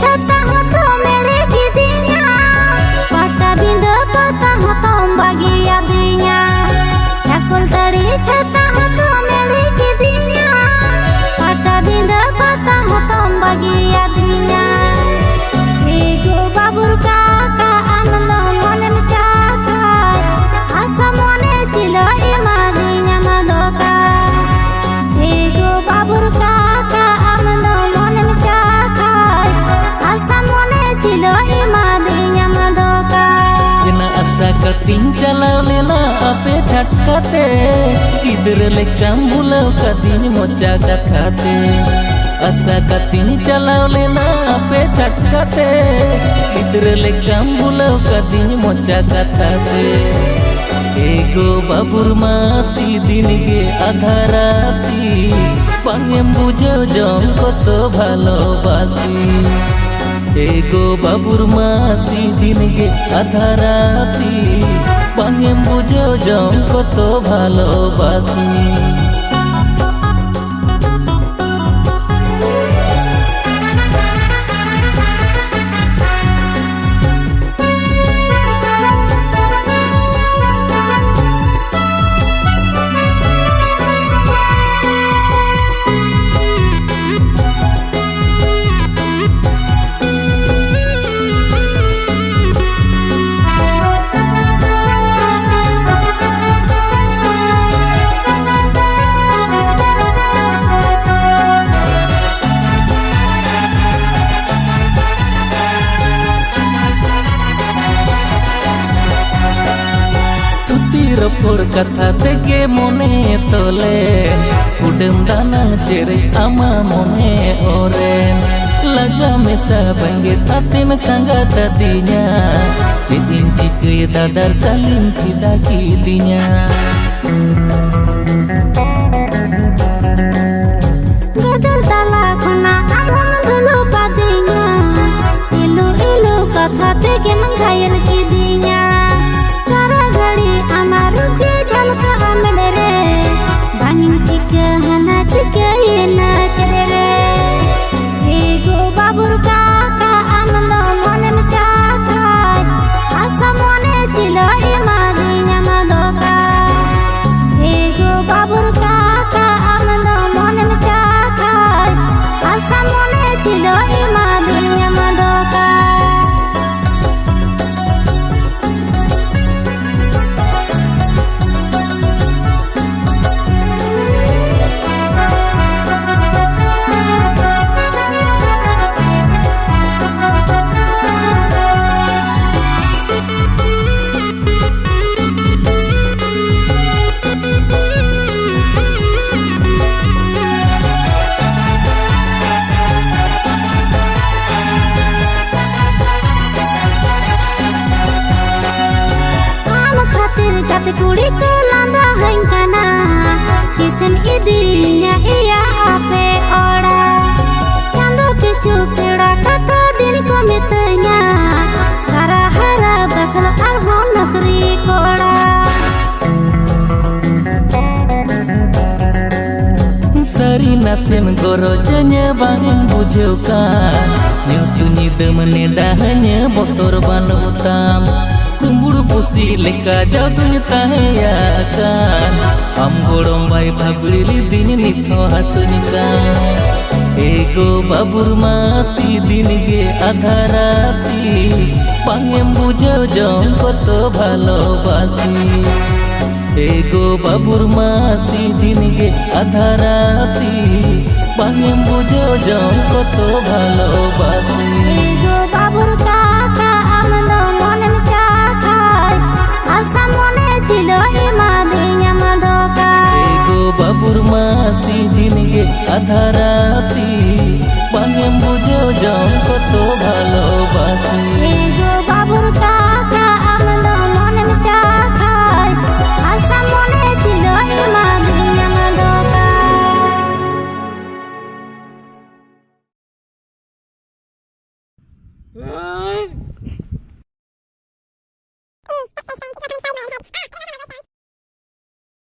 छाता हो तो मेरे की दिया पाटा बिंदो पता हो तो बागिया दिया ठाकुर तड़ी छाता हो तो मेरे की दिया पाटा बिंदो पता हो तो बागिया दिया एगो बाबुर काका आनंद मन में चाका आशा मने चिलो एमा दिया मदोका एगो बाबुर काका आनंद मन में चाका आशा मने चिलो एमा दिया मदोका जना आशा कतिन चलाव लेना आपे छटकाते किधर लेका मुलाव कदिन मोचा कथाते आशा कतिन चलाव लेना आपे छटकाते किधर लेका मुलाव कदिन मोचा कथाते एगो बाबुर मासी दिन गे आधा राती बांगेम बुझो जम कत भालोबासी एगो बाबुर मासी दिन गे आधा राती बांगेम बुझो जम कत भालोबासी रपोर कथा तेगे मने तोले उडम दाना चेरे आमा मने ओरे लजा मेसा बंगे ताते में संगा तदिnya चिदिन चिके दादर सालिम किदा की दिnya गदल तला खुना आमम दulu padinya ilu ilu kata तेगे मंगायर की दिnya सारा घड़ी amaru के झलका हमने रे बानिम टिके हना टिके ये ना चले रे एगो बाबुर काका आनंद मन में चाका आशा मने चिलो एमा दिया मदोका एगो बाबुर काका आनंद मन में चाका आशा मने चिलो एमा दिया मदोका kata kuri ko landa hengkana kisen idinya iya ape ora kando picu pira kata din ko mitanya kara hara bakal arhon nakri kora sari nasen gorojanya bangin bujuka nyutu nyidem nedahnya motor ban utam kumburu pusi leka jadunya tahaya kan am gorong bai bhabli din nitho hasnika ego babur masi din ge adha rati bangem bujho jom koto bhalobasi ego babur masi din ge adha rati bangem bujho jom koto bhalobasi ego babur kaka amno mon में चाका आशा मने चिलो एमा दिया मदोका एगो बाबुर मासी दिन गे आधा राती बांगेम बुझो जम कतो भालोबासी एगो बाबुर काका आनंद मन में चाका आशा मने चिलो एमा दिया मदोका